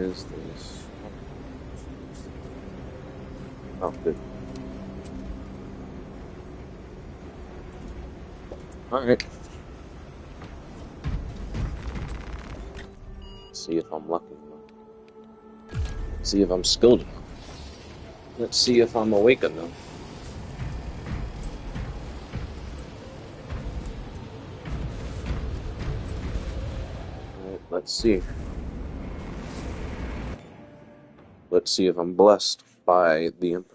is this? Oh, good. Alright. See if I'm lucky enough. See if I'm skilled enough. Let's see if I'm awake enough. Alright, let's see. Let's see if I'm blessed by the Emperor.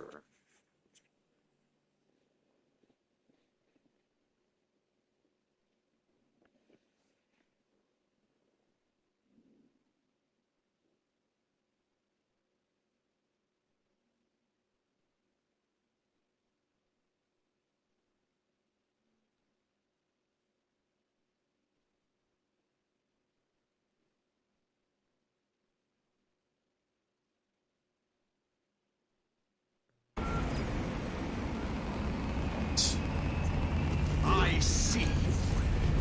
I see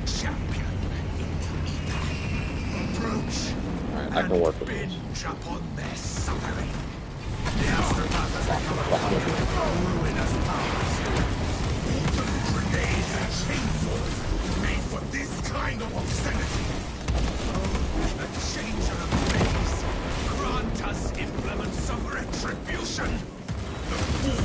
champion. Approach. Alright, I can work with this. Binge upon their suffering. The Astropath has become a powerful, ruinous powers. Even grenades and chainsaws made for this kind of obscenity. Oh, the changer of things. Grant us implements of retribution. The fool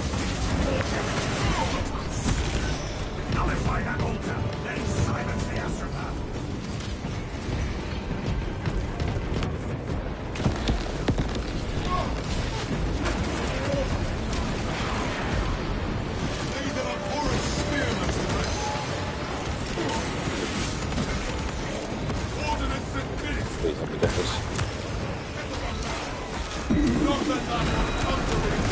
nullify that altar, then silence the Astropath. Lay them abhorrent spearmen to rest. Ordnance and minutes. Please let me get this. Not that that conquering.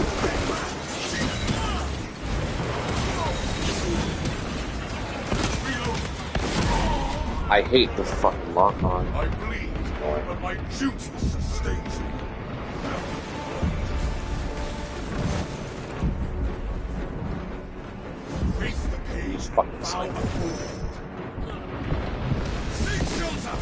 I hate the fucking lock on. I bleed, but my duty sustains me. Face the page, Fucking bow sniper. before. Seek shelter!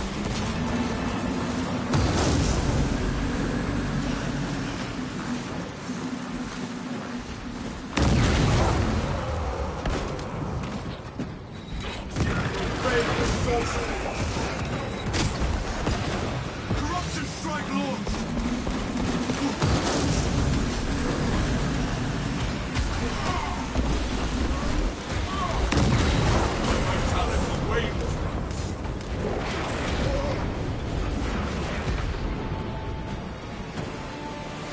Corruption strike launch! My talent wanes.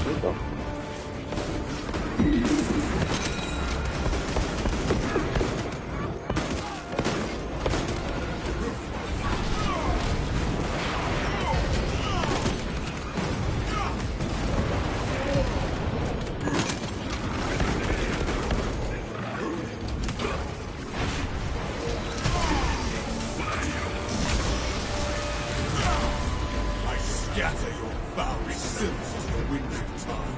There you go. I scatter your foul sins as the wind of time.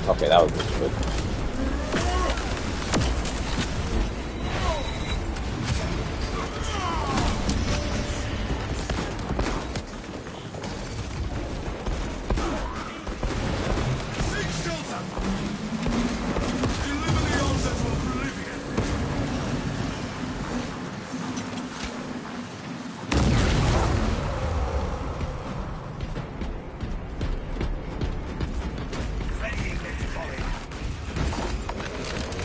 Okay, that was good. Seek shelter! Deliver the altar to oblivion!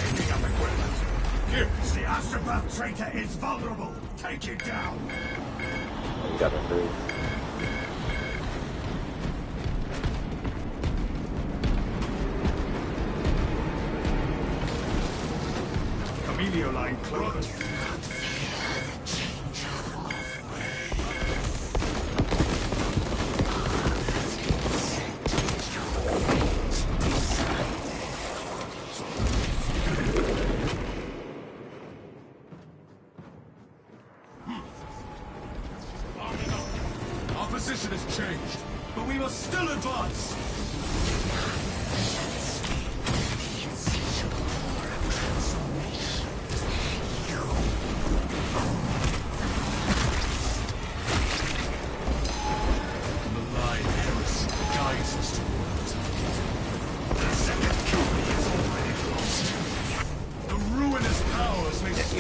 Picking up equipment. The Astropath traitor is vulnerable. Take it down. You gotta hurry. Camelio line closed.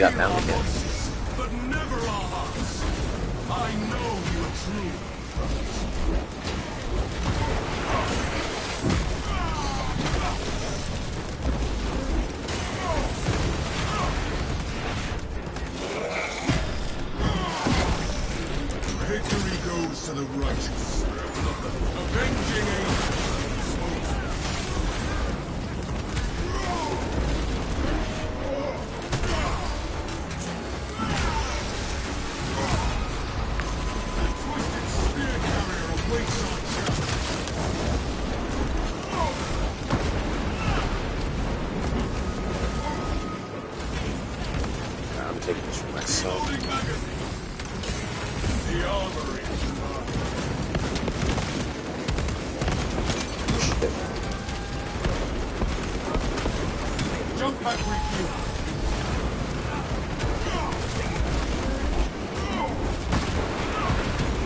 got bound again. But never our hearts. I know you are true. Victory goes to the righteous. Avenging angels. I'm taking this for myself. The armory. Shit. Jump back, refuel.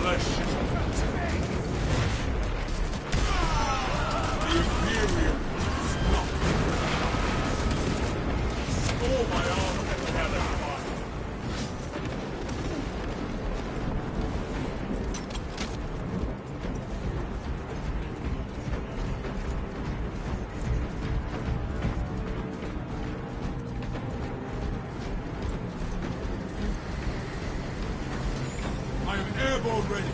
Flesh is about to be. The Imperium is not. All my armor and cannon fire. I am airborne ready.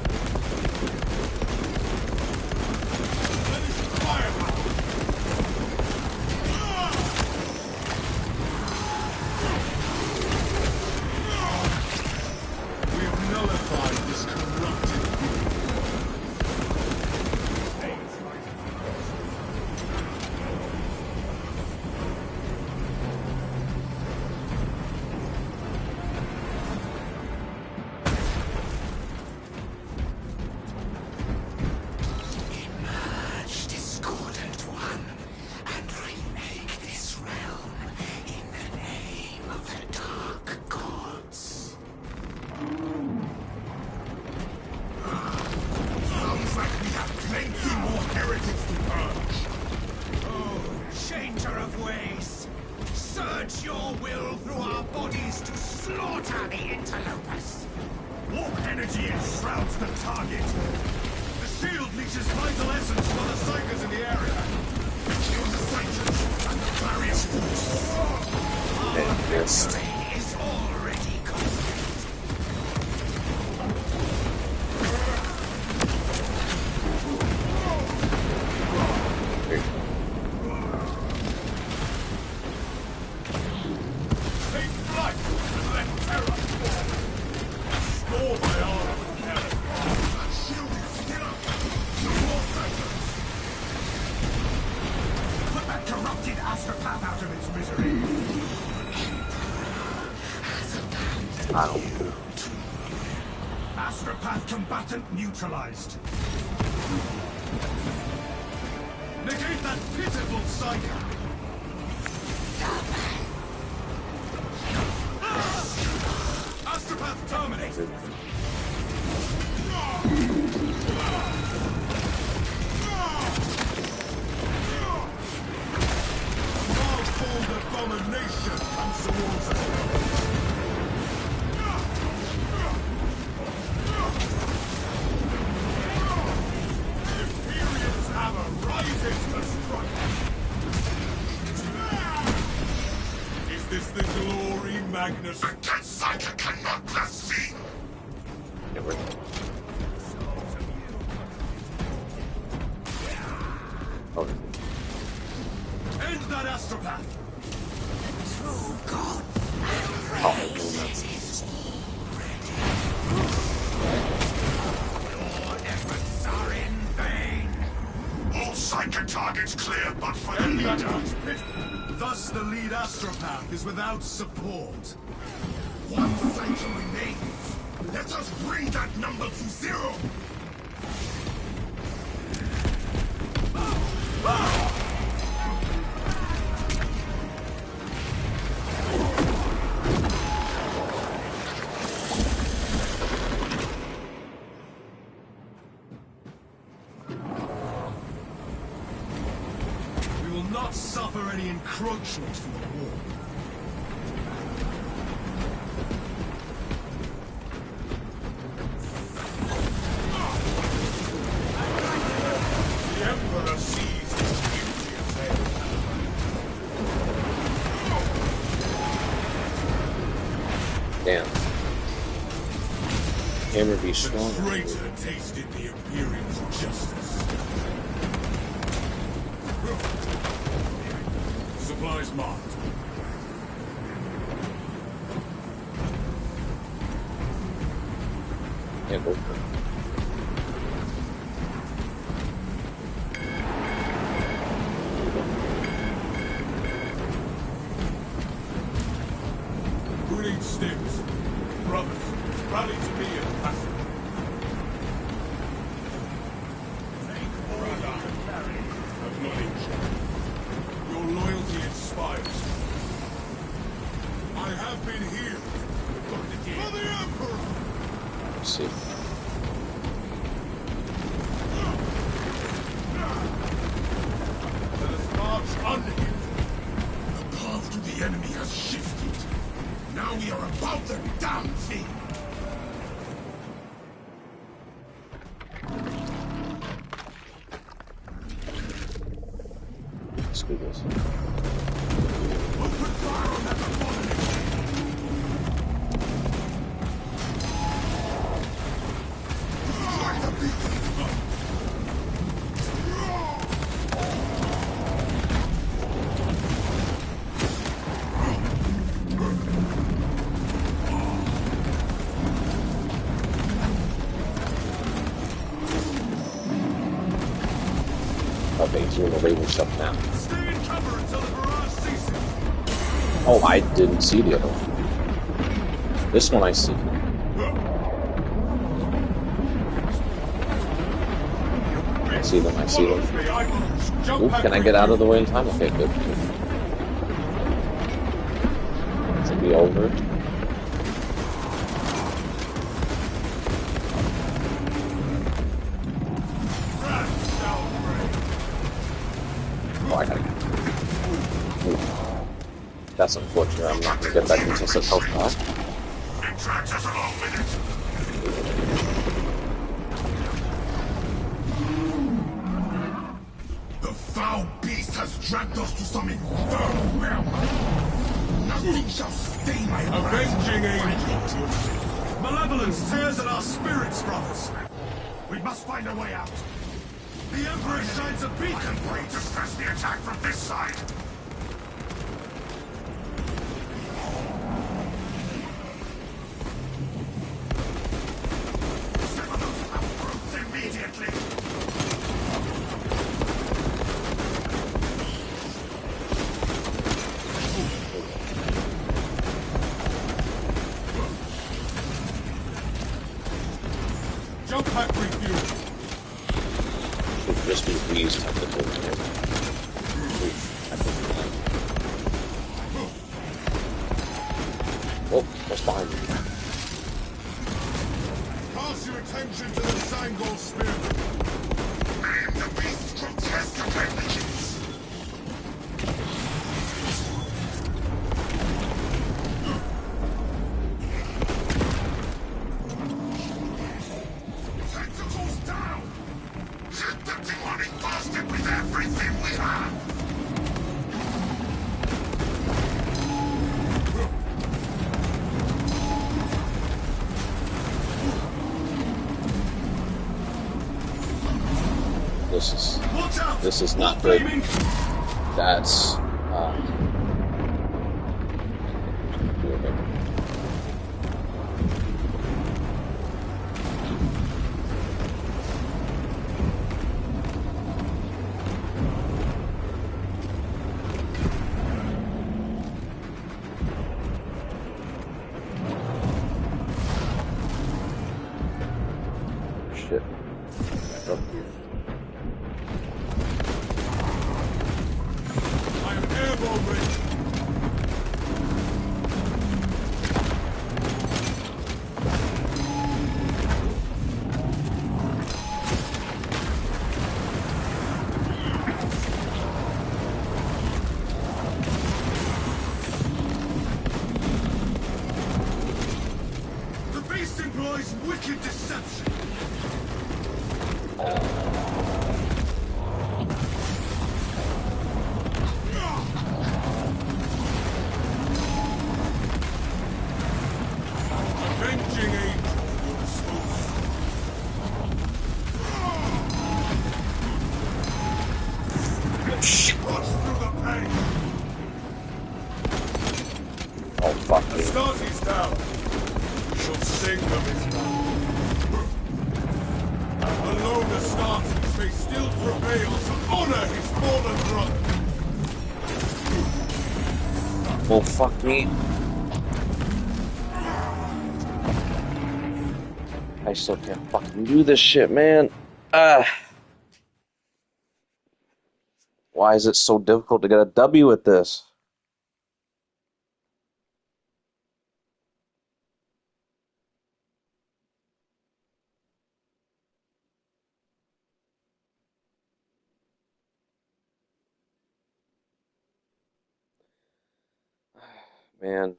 Finish firepower. We have nullified this corrupted Emerge, discordant one, and remake this realm in the name of the Dark Gods. Sounds like we have plenty more heretics to purge. Oh, changer of ways! Surge your will through our bodies to slaughter the interlopers! Warp energy enshrouds the target! The shield leaches vital essence for the psychers in the area! Kill the psychers and the barrier force! Our victory is already complete! Take flight and let terror fall! Score my armor with cannon! That shield is still up! No more psychers! Put that corrupted astropath out of its misery! I don't know. Astropath combatant neutralized. Negate that pitiful psyker! Astropath terminated! A malformed abomination comes towards us! Imperium's hammer rises to strike! Is this the glory, Magnus? The dead psyker cannot blaspheme! Never. Oh, End that astropath! True God! Your efforts are in vain! All psyker targets clear but for the leader! Thus the lead astropath is without support. One psyker remains! Let us bring that number to zero! We will not suffer any encroachment from the war. Damn. Hammer be The strong. traitor tasted the Imperium's justice. Supplies marked. Yeah, go for it. Who needs sticks? Brothers, rally to me and pass it. Acknowledge. Your loyalty inspires. I have been healed. For the Emperor! Let's see. Let us march unhindered. The path to the enemy has shifted. Now we are about the damn thing. Let's do this. Open fire on that abomination! Like the beast! Okay, he's doing the Raven stuff now. Stay in cover until the barrage ceases! Oh, I didn't see the other one. This one I see. I see them, I see them. Ooh, can I get out of the way in time? Okay, good. Should be over. Oh, I gotta get. Ooh. That's unfortunate. I'm not gonna get that contested health back. It drags us along with it! The foul beast has dragged us to some infernal realm! Nothing shall stay my avenging angel! Malevolence tears at our spirits from us! We must find a way out! The Emperor shines a beacon! I am free to press the attack from this side! Sever those half-brutes immediately! Jump pack refuel! Should just be these technical. Oh, what's behind me? Pass your attention to the Sangor Spearman. Aim the beast's grotesque appendages. Tentacles down! Hit the demonic bastard with everything we have! This is not good. That's shit. Oh. I am airborne ready. The beast employs wicked deception. Astartes down. We shall sing of his love. Alone Astartes may still prevail to honor his fallen brother. Well, fuck me. I still can't fucking do this shit, man. Why is it so difficult to get a W at this? Man.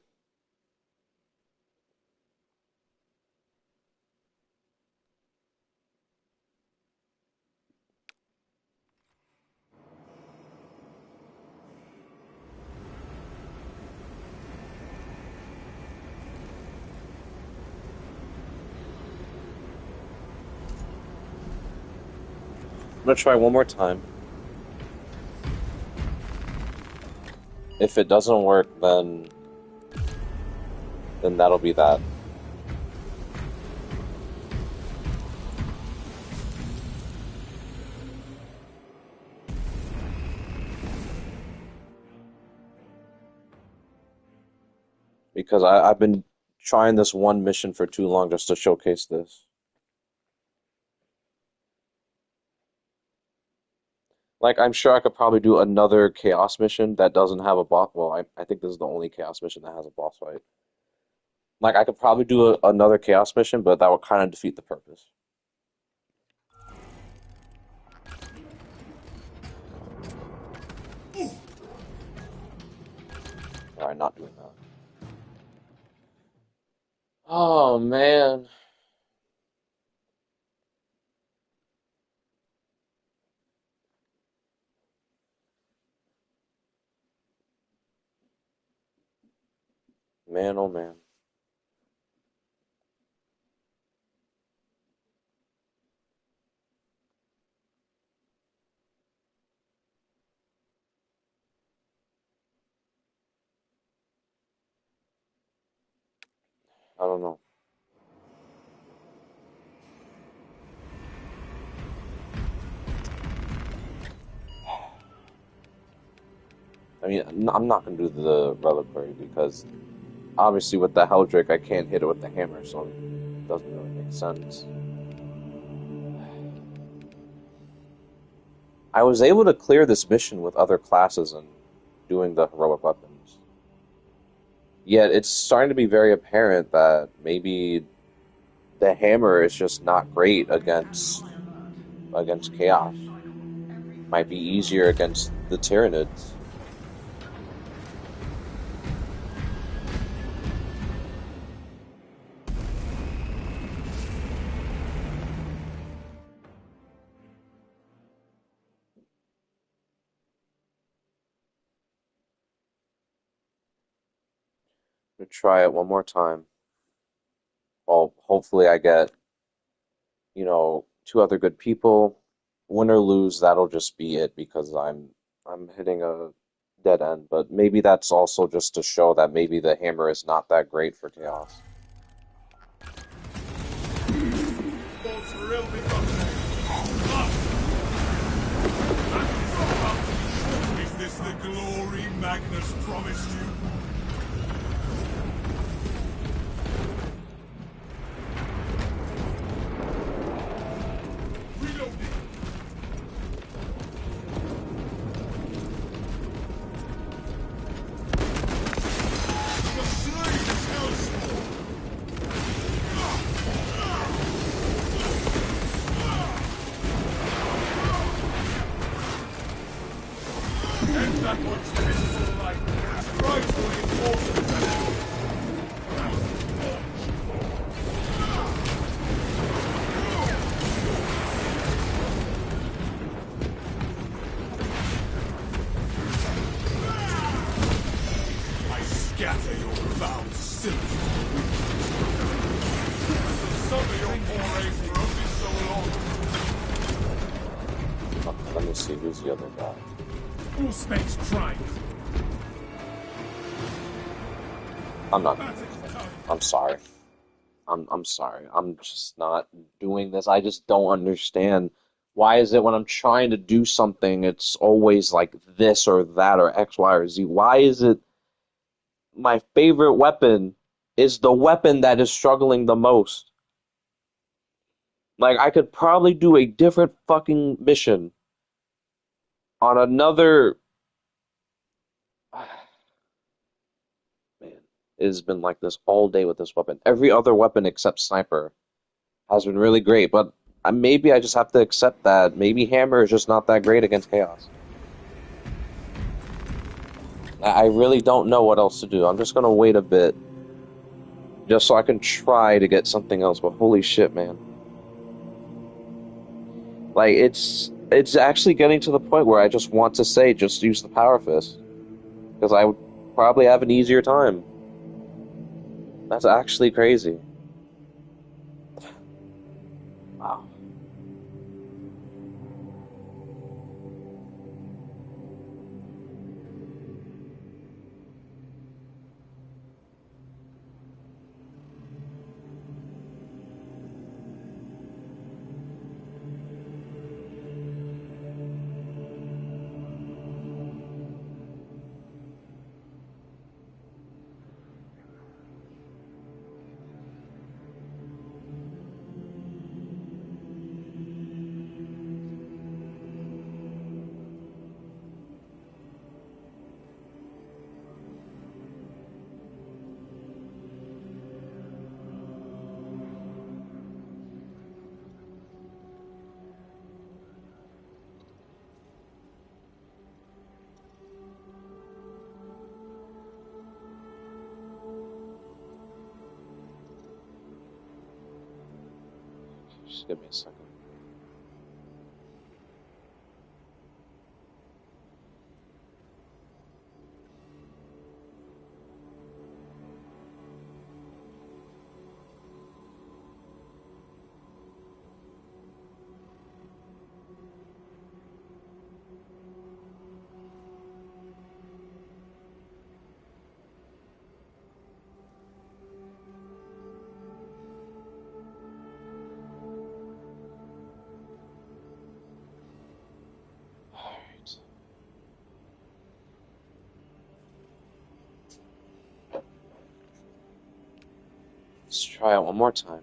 I'm gonna try one more time. If it doesn't work, then that'll be that. Because I've been trying this one mission for too long just to showcase this. Like, I'm sure I could probably do another Chaos mission that doesn't have a boss. Well, I think this is the only Chaos mission that has a boss fight. Like, I could probably do another Chaos mission, but that would kind of defeat the purpose. Alright, not doing that. Oh, man. Man, oh, man. I don't know. I mean, I'm not going to do the Reliquary because obviously with the Helldrake I can't hit it with the hammer, so it doesn't really make sense. I was able to clear this mission with other classes and doing the heroic weapons. Yet it's starting to be very apparent that maybe the hammer is just not great against Chaos. Might be easier against the Tyranids. I'm gonna try it one more time. Well, hopefully I get, two other good people. Win or lose, that'll just be it because I'm hitting a dead end. But maybe that's also just to show that maybe the hammer is not that great for Chaos. Is this the glory Magnus promised you? Let me see who's the other guy. Usmek's triumph. I'm not doing this. I'm sorry. I'm sorry. I'm just not doing this. I just don't understand. Why is it when I'm trying to do something, it's always like this or that or X, Y, or Z? Why is it my favorite weapon is the weapon that is struggling the most? Like, I could probably do a different fucking mission on another. Man, it has been like this all day with this weapon. Every other weapon except sniper has been really great, but maybe I just have to accept that maybe hammer is just not that great against chaos. I really don't know what else to do. I'm just gonna wait a bit just so I can try to get something else, but holy shit, man. Like, it's actually getting to the point where I just want to say just use the power fist because I would probably have an easier time. That's actually crazy. Wow. Just give me a second. Alright. Let's try it one more time.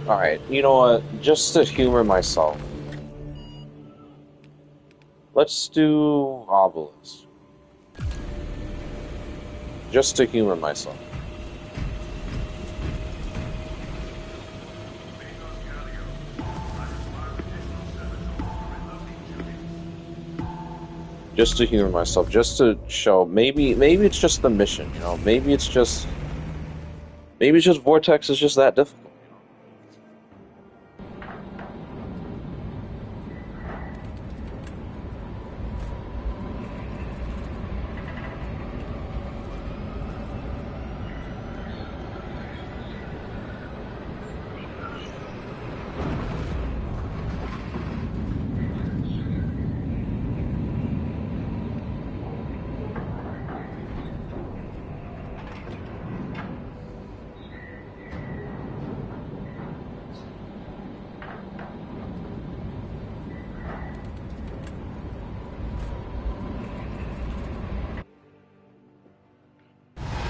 Alright, you know what? Just to humor myself, let's do Obelisk. Just to humor myself. Just to humor myself, just to show maybe it's just the mission, you know. Maybe it's just Vortex is just that difficult.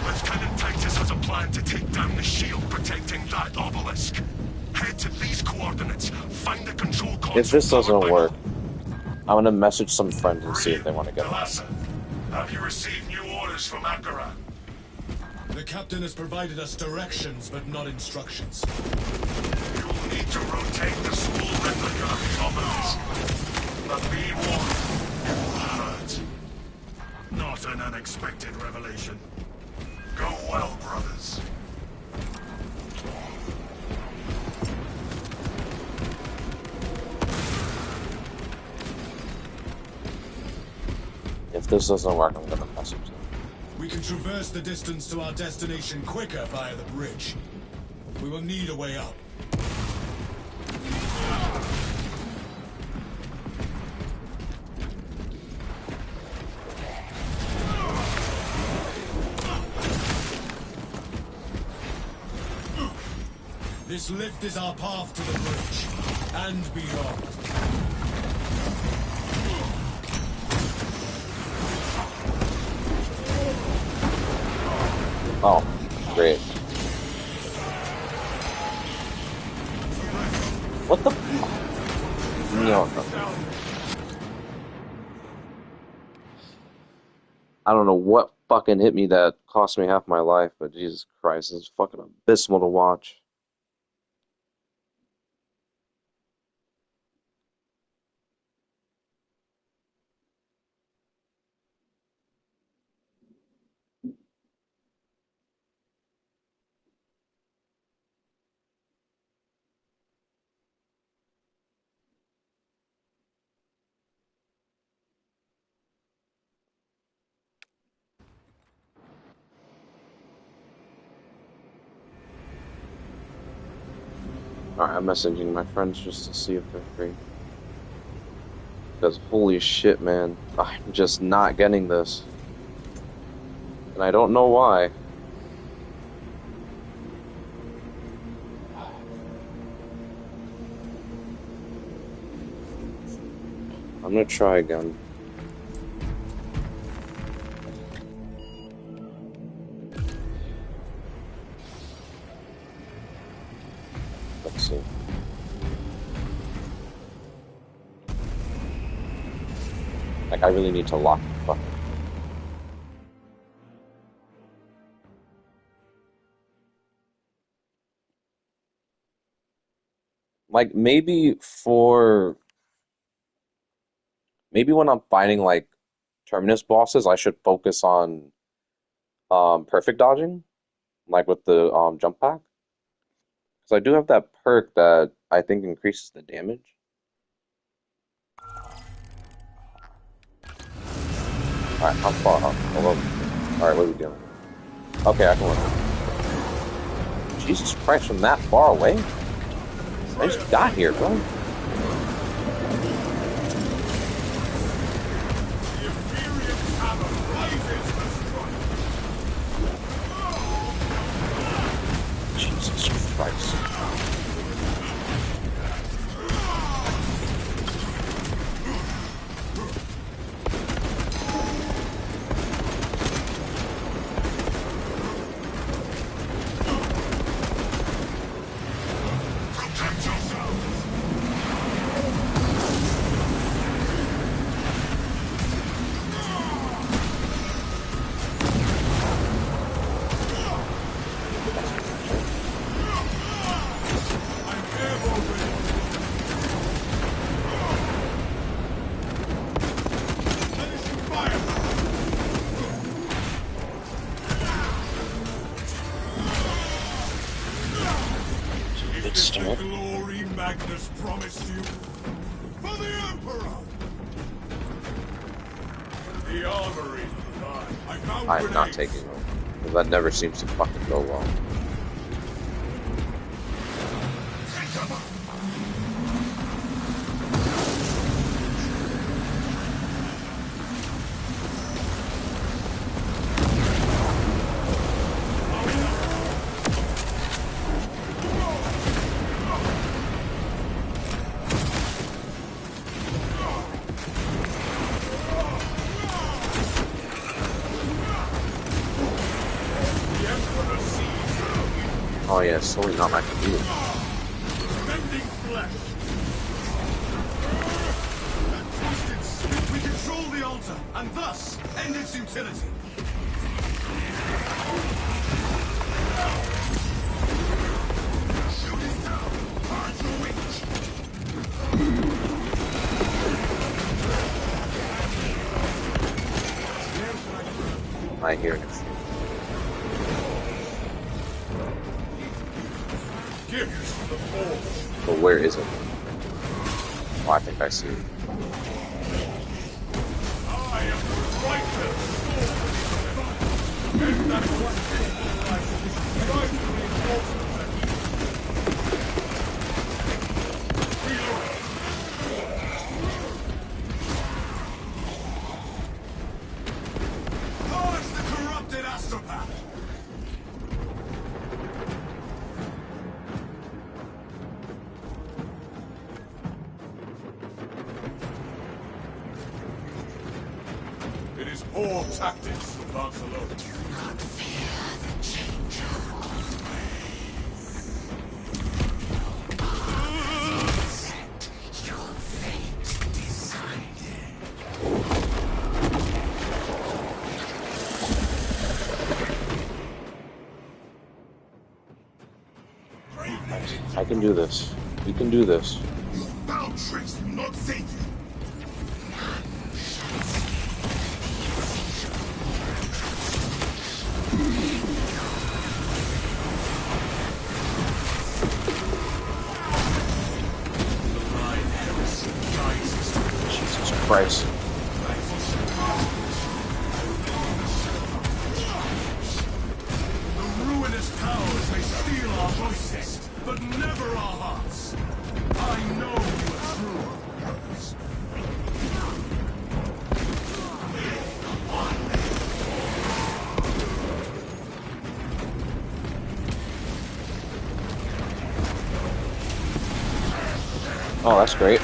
Lieutenant Titus has a plan to take down the shield protecting that obelisk. Head to these coordinates, find the control console. If this doesn't work, I'm gonna message some friends and see if they want to get it. Talassa, have you received new orders from Akara? The captain has provided us directions, but not instructions. You'll need to rotate the small replica of the obelisk. But be warned, it will hurt. Not an unexpected revelation. Go well, brothers. If this doesn't work, I'm gonna message them. We can traverse the distance to our destination quicker via the bridge. We will need a way up. This lift is our path to the bridge, and beyond. Oh, great. What the fuck? No. I don't know what fucking hit me that cost me half my life, but Jesus Christ, it's fucking abysmal to watch. Alright, I'm messaging my friends just to see if they're free. Because holy shit, man, I'm just not getting this. And I don't know why. I'm gonna try again. Let's see. Like, I really need to lock the fuck. Like, maybe when I'm fighting, like, Terminus bosses, I should focus on, perfect dodging, like with the, jump pack. Because I do have that perk that I think increases the damage. Alright, how far up? Alright, what are we doing? Okay, I can work. Jesus Christ, from that far away? I just got here, bro. Jesus Christ. Glory Magnus promised you for the Emperor. The armory. I found I'm not grenades. taking it. Because that never seems to fucking go well. Oh yeah, it's totally not my computer. Bending flesh. That twisted stick. We control the altar, and thus end its utility. Shoot it down. Hard to reach. I hear it. Give us the force. But where is it? Oh, I think I see it. I am the righteous sword. And that one try to reinforce Purge the corrupted astropath. Poor tactics, Lancelot. I can do this. You can do this. Your foul tricks will not save you. Jesus Christ. The ruinous powers may steal our voices, but never our hearts. I know your true purpose. Oh, that's great.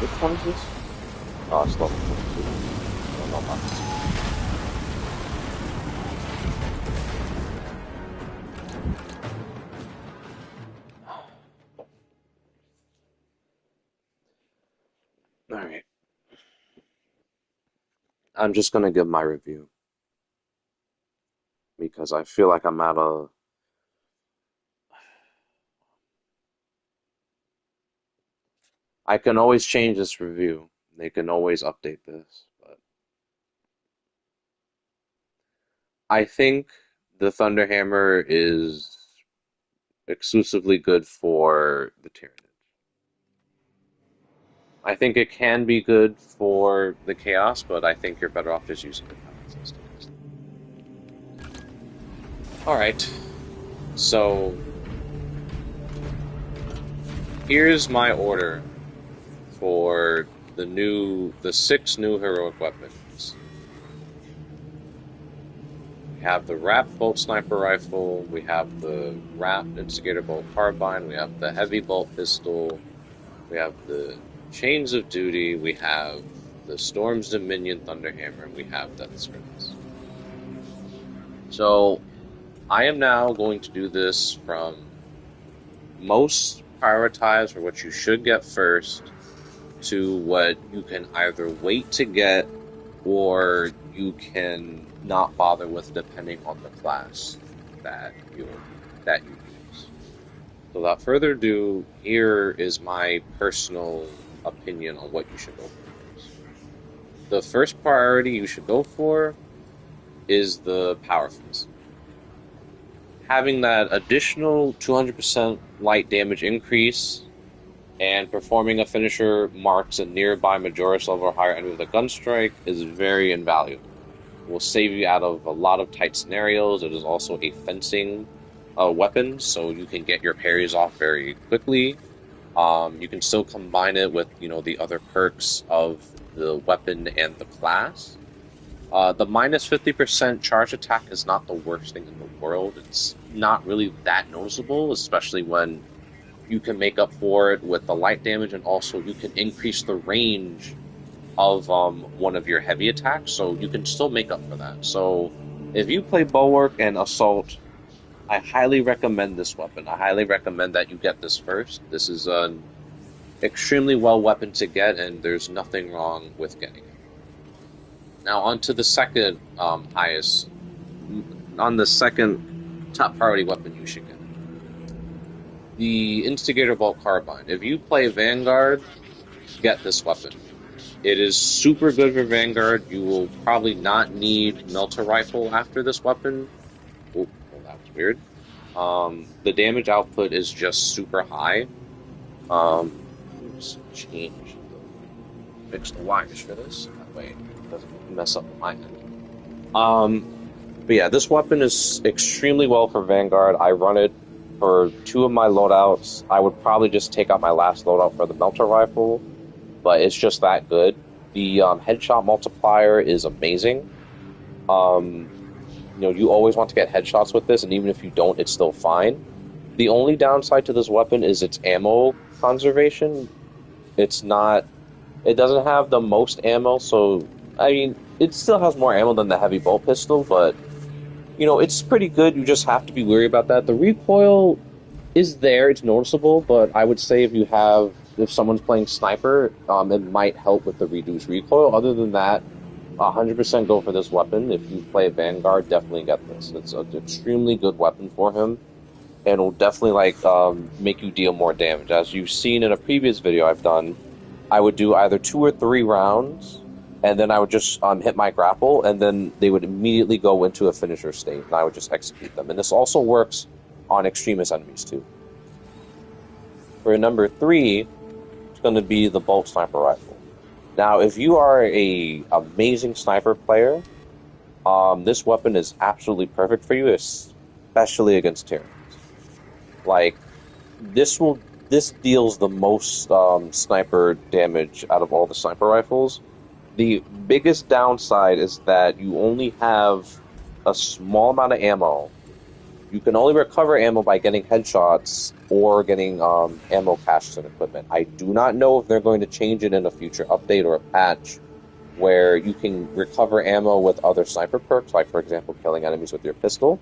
Which one is this? Oh, it's level 22. No, no, not this. Alright. I'm just gonna give my review. Because I feel like I'm at a... I can always change this review. They can always update this, but... I think the Thunderhammer is exclusively good for the Tyranid. I think it can be good for the Chaos, but I think you're better off just using the Chaos instead. Alright, so here's my order for the 6 new heroic weapons. We have the Wrapped Bolt Sniper Rifle, we have the Wrapped Instigator Bolt Carbine, we have the Heavy Bolt Pistol, we have the Chains of Duty, we have the Storm's Dominion Thunderhammer, and we have Death's Grimace. So, I am now going to do this from most prioritized for what you should get first to what you can either wait to get or you can not bother with depending on the class that you use. So without further ado, here is my personal opinion on what you should go for first. The first priority you should go for is the Power Fist. Having that additional 200% light damage increase and performing a finisher marks a nearby Majoris level or higher enemy with a gun strike is very invaluable. It will save you out of a lot of tight scenarios. It is also a fencing weapon, so you can get your parries off very quickly. You can still combine it with the other perks of the weapon and the class. The minus 50% charge attack is not the worst thing in the world. It's not really that noticeable, especially when you can make up for it with the light damage, and also you can increase the range of one of your heavy attacks, so you can still make up for that. So if you play Bulwark and Assault, I highly recommend this weapon. I highly recommend that you get this first. This is an extremely well weapon to get, and there's nothing wrong with getting it. Now on to the second second top priority weapon you should get. The Instigator Bolt Carbine. If you play Vanguard, get this weapon. It is super good for Vanguard. You will probably not need Melter Rifle after this weapon. Oh, that was weird. The damage output is just super high. Just fix the wires for this. That way it doesn't mess up my end. But yeah, this weapon is extremely well for Vanguard. I run it for 2 of my loadouts. I would probably just take out my last loadout for the Melter Rifle, but it's just that good. The headshot multiplier is amazing. You always want to get headshots with this, and even if you don't, it's still fine. The only downside to this weapon is its ammo conservation. It doesn't have the most ammo, so, I mean, it still has more ammo than the heavy bolt pistol, but, it's pretty good. You just have to be wary about that. The recoil is there, it's noticeable, but I would say if someone's playing sniper, it might help with the reduced recoil. Other than that, 100% go for this weapon. If you play Vanguard, definitely get this. It's an extremely good weapon for him, and will definitely make you deal more damage. As you've seen in a previous video I've done, I would do either 2 or 3 rounds, and then I would just hit my grapple, and then they would immediately go into a finisher state, and I would just execute them. And this also works on extremist enemies too. For number 3, it's going to be the bolt sniper rifle. Now, if you are a amazing sniper player, this weapon is absolutely perfect for you, especially against Tyranids. This deals the most sniper damage out of all the sniper rifles. The biggest downside is that you only have a small amount of ammo. You can only recover ammo by getting headshots or getting ammo caches and equipment. I do not know if they're going to change it in a future update or a patch where you can recover ammo with other sniper perks, like, for example, killing enemies with your pistol.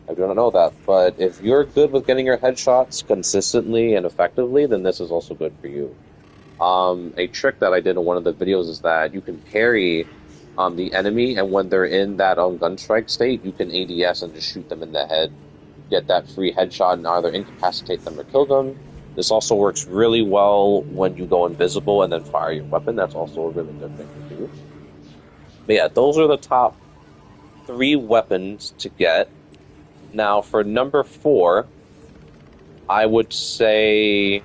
I do not know that, but if you're good with getting your headshots consistently and effectively, then this is also good for you. A trick that I did in one of the videos is that you can parry the enemy, and when they're in that gunstrike state, you can ADS and just shoot them in the head, get that free headshot, and either incapacitate them or kill them. This also works really well when you go invisible and then fire your weapon. That's also a really good thing to do. But yeah, those are the top 3 weapons to get. Now, for number 4, I would say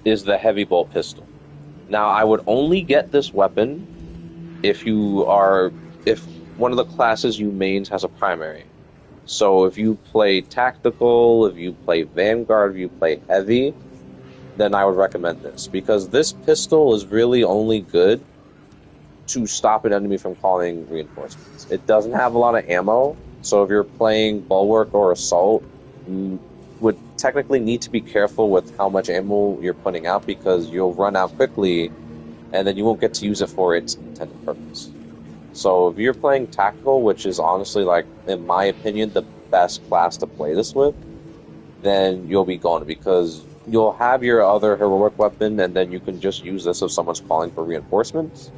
is the heavy bolt pistol. Now, I would only get this weapon if one of the classes you mains has a primary. So if you play tactical, if you play Vanguard, if you play heavy, then I would recommend this, because this pistol is really only good to stop an enemy from calling reinforcements. It doesn't have a lot of ammo, so if you're playing Bulwark or Assault, you would technically need to be careful with how much ammo you're putting out, because you'll run out quickly and then you won't get to use it for its intended purpose. So if you're playing tactical, which is honestly, in my opinion, the best class to play this with, then you'll be gone, because you'll have your other heroic weapon, and then you can just use this if someone's calling for reinforcements,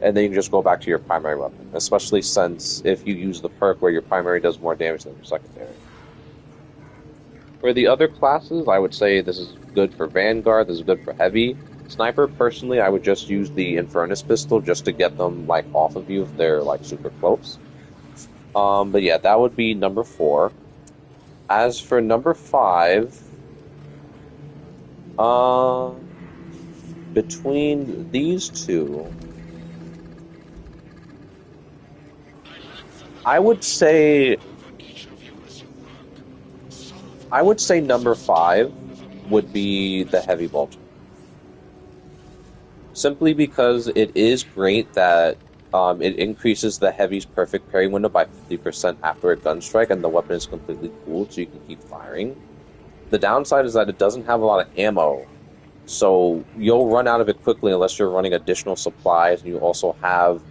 and then you can just go back to your primary weapon, especially since if you use the perk where your primary does more damage than your secondary. For the other classes, I would say this is good for Vanguard, this is good for Heavy. Sniper, personally, I would just use the Infernus pistol just to get them off of you if they're super close. But yeah, that would be number 4. As for number 5, between these two, I would say number 5 would be the heavy bolter. Simply because it is great that it increases the heavy's perfect parry window by 50% after a gun strike, and the weapon is completely cooled, so you can keep firing. The downside is that it doesn't have a lot of ammo, so you'll run out of it quickly unless you're running additional supplies, and you also have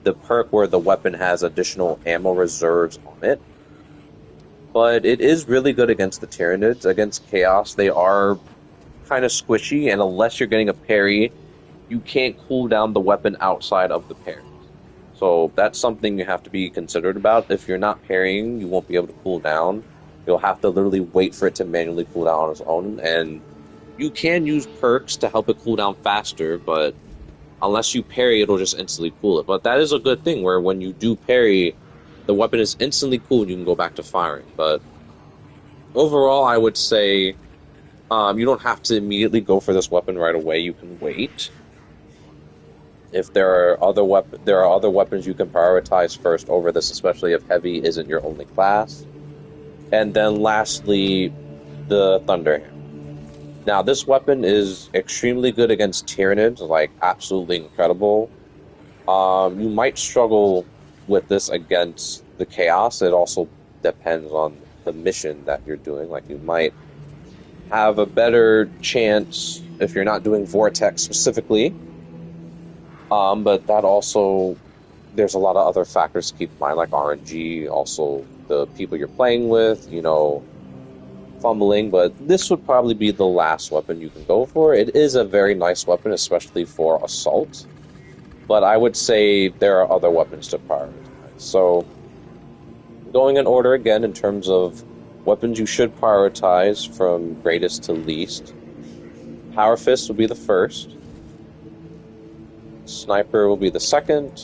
the perk where the weapon has additional ammo reserves on it. But it is really good against the Tyranids. Against Chaos, they are kind of squishy, and unless you're getting a parry, you can't cool down the weapon outside of the parry. So that's something you have to be considerate about. If you're not parrying, you won't be able to cool down. You'll have to literally wait for it to manually cool down on its own. And you can use perks to help it cool down faster, but unless you parry, it'll just instantly cool it. But that is a good thing, where when you do parry, the weapon is instantly cooled, you can go back to firing. But overall, I would say you don't have to immediately go for this weapon right away. You can wait. If there are other weapons you can prioritize first over this, especially if heavy isn't your only class. And then lastly, the Thunderhammer. Now, this weapon is extremely good against Tyranids, like absolutely incredible. You might struggle with this against the Chaos. It also depends on the mission that you're doing. Like, you might have a better chance if you're not doing Vortex specifically. But that also, there's a lot of other factors to keep in mind, like RNG, also the people you're playing with, you know, fumbling, but this would probably be the last weapon you can go for. It is a very nice weapon, especially for assault, but I would say there are other weapons to prioritize. So, going in order again in terms of weapons you should prioritize from greatest to least, Power Fist will be the first, Sniper will be the second,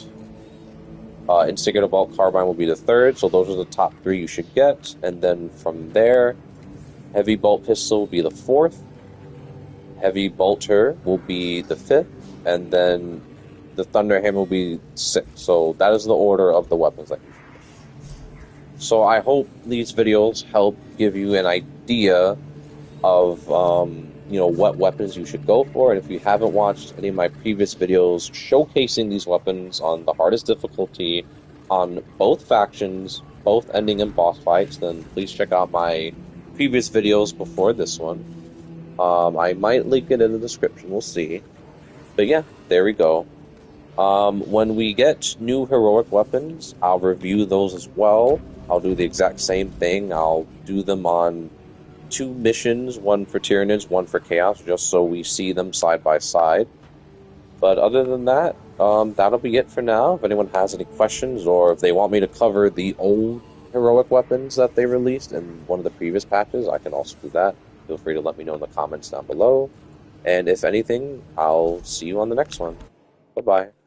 Instigator Bolt Carbine will be the third, so those are the top three you should get, and then from there, Heavy Bolt Pistol will be the fourth, Heavy Bolter will be the fifth, and then the Thunderhammer will be sixth. So that is the order of the weapons that you should get. So I hope these videos help give you an idea of you know, what weapons you should go for, and if you haven't watched any of my previous videos showcasing these weapons on the hardest difficulty on both factions, both ending in boss fights, then please check out my previous videos before this one. I might link it in the description, we'll see. But yeah, there we go. When we get new heroic weapons, I'll review those as well. I'll do the exact same thing. I'll do them on 2 missions, one for Tyranids, one for Chaos, just so we see them side by side. But other than that, that'll be it for now. If anyone has any questions, or if they want me to cover the old heroic weapons that they released in one of the previous patches, I can also do that. Feel free to let me know in the comments down below. And if anything, I'll see you on the next one. Bye-bye.